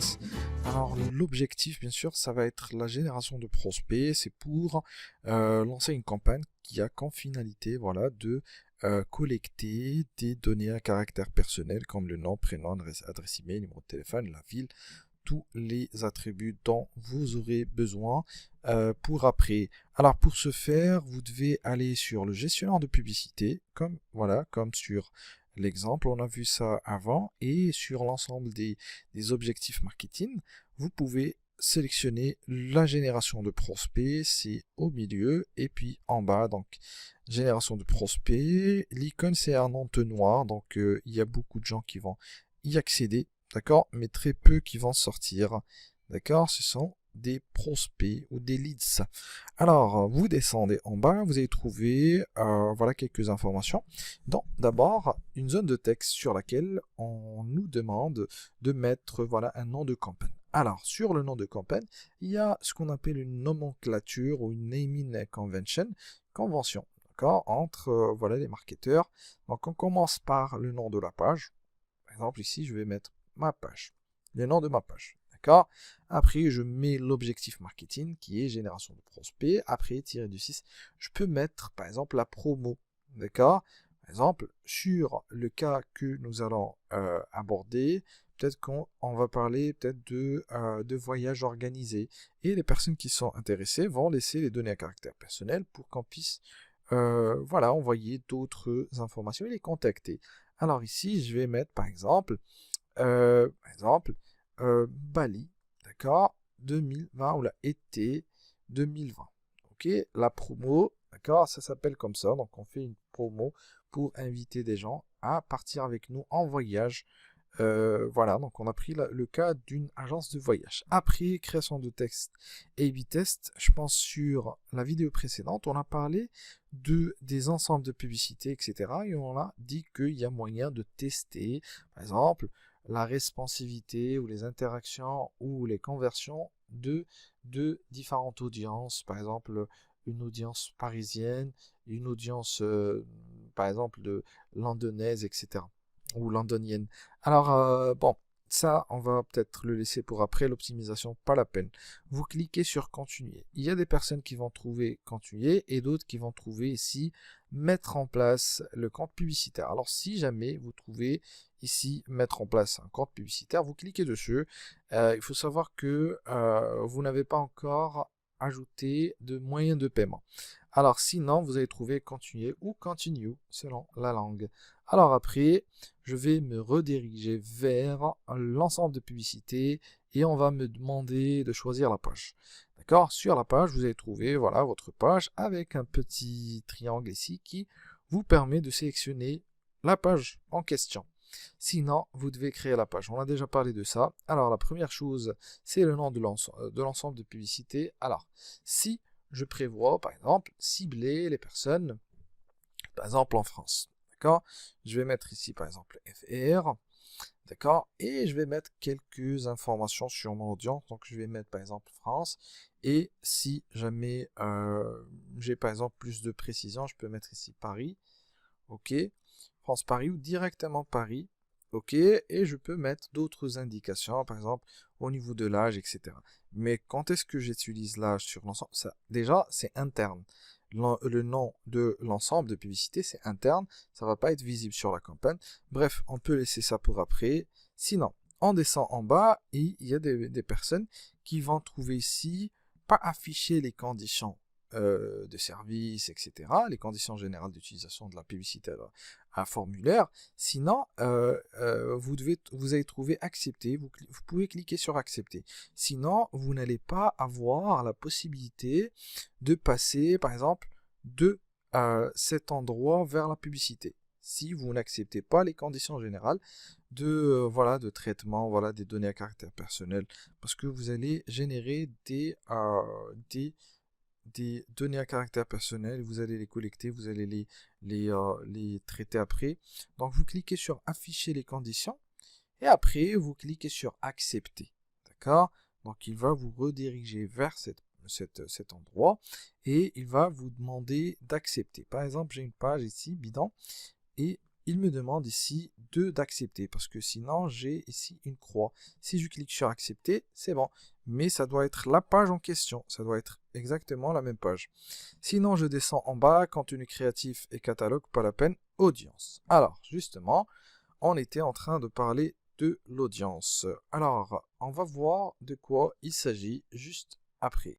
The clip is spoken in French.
passe. Alors l'objectif bien sûr ça va être la génération de prospects, c'est pour lancer une campagne qui a comme finalité voilà, de collecter des données à caractère personnel comme le nom, prénom, adresse email, numéro de téléphone, la ville, tous les attributs dont vous aurez besoin pour après. Alors pour ce faire, vous devez aller sur le gestionnaire de publicité, comme voilà, comme sur l'exemple, on a vu ça avant, et sur l'ensemble des objectifs marketing, vous pouvez sélectionner la génération de prospects, c'est au milieu, et puis en bas, donc génération de prospects, l'icône c'est un entonnoir, donc il y a beaucoup de gens qui vont y accéder, d'accord, mais très peu qui vont sortir, d'accord, ce sont des prospects ou des leads. Alors, vous descendez en bas, vous allez trouver voilà quelques informations. Donc, d'abord, une zone de texte sur laquelle on nous demande de mettre voilà un nom de campagne. Alors, sur le nom de campagne, il y a ce qu'on appelle une nomenclature ou une naming convention, d'accord, entre voilà les marketeurs. Donc, on commence par le nom de la page. Par exemple, ici, je vais mettre ma page, le nom de ma page. D'accord. Après, je mets l'objectif marketing qui est génération de prospects. Après, tiré du 6, je peux mettre par exemple la promo. D'accord. Par exemple, sur le cas que nous allons aborder, peut-être qu'on va parler peut-être de voyages organisés. Et les personnes qui sont intéressées vont laisser les données à caractère personnel pour qu'on puisse voilà, envoyer d'autres informations et les contacter. Alors ici, je vais mettre par exemple Bali, d'accord, 2020 ou été 2020. Ok, la promo, d'accord, ça s'appelle comme ça. Donc on fait une promo pour inviter des gens à partir avec nous en voyage. Voilà, donc on a pris le cas d'une agence de voyage. Après, création de texte et A/B test, je pense sur la vidéo précédente, on a parlé des ensembles de publicités, etc. Et on a dit qu'il y a moyen de tester, par exemple, la responsivité ou les interactions ou les conversions de différentes audiences, par exemple une audience parisienne, une audience par exemple de londonnaise, etc. ou londonienne. Alors bon, ça on va peut-être le laisser pour après, l'optimisation, pas la peine. Vous cliquez sur continuer. Il y a des personnes qui vont trouver continuer et d'autres qui vont trouver ici mettre en place le compte publicitaire. Alors si jamais vous trouvez ici mettre en place un compte publicitaire, vous cliquez dessus. Il faut savoir que vous n'avez pas encore ajouté de moyens de paiement. Alors sinon, vous allez trouver continuer ou continue selon la langue. Alors après, je vais me rediriger vers l'ensemble de publicités et on va me demander de choisir la page. D'accord? Sur la page, vous allez trouver voilà votre page avec un petit triangle ici qui vous permet de sélectionner la page en question. Sinon, vous devez créer la page. On a déjà parlé de ça. Alors, la première chose, c'est le nom de l'ensemble de publicités. Alors, si je prévois, par exemple, cibler les personnes, par exemple, en France. D'accord? Je vais mettre ici, par exemple, FR. D'accord? Et je vais mettre quelques informations sur mon audience. Donc, je vais mettre, par exemple, France. Et si jamais j'ai, par exemple, plus de précision, je peux mettre ici Paris. OK? France-Paris ou directement Paris. OK? Et je peux mettre d'autres indications, par exemple, au niveau de l'âge, etc. Mais quand est-ce que j'utilise l'âge sur l'ensemble? Ça, déjà, c'est interne. Le nom de l'ensemble de publicité, c'est interne. Ça ne va pas être visible sur la campagne. Bref, on peut laisser ça pour après. Sinon, on descend en bas et il y a des personnes qui vont trouver ici, pas afficher les conditions de service, etc., les conditions générales d'utilisation de la publicité à formulaire. Sinon, vous allez trouver accepter, vous pouvez cliquer sur accepter. Sinon, vous n'allez pas avoir la possibilité de passer, par exemple, de cet endroit vers la publicité. Si vous n'acceptez pas les conditions générales voilà, de traitement, voilà, des données à caractère personnel, parce que vous allez générer des données à caractère personnel, vous allez les collecter, vous allez les traiter après. Donc vous cliquez sur afficher les conditions et après vous cliquez sur accepter. D'accord? Donc il va vous rediriger vers cet endroit et il va vous demander d'accepter. Par exemple, j'ai une page ici, bidon, et il me demande ici d'accepter, parce que sinon j'ai ici une croix. Si je clique sur accepter, c'est bon. Mais ça doit être la page en question, ça doit être exactement la même page. Sinon, je descends en bas, contenu créatif et catalogue, pas la peine, audience. Alors, justement, on était en train de parler de l'audience. Alors, on va voir de quoi il s'agit juste après.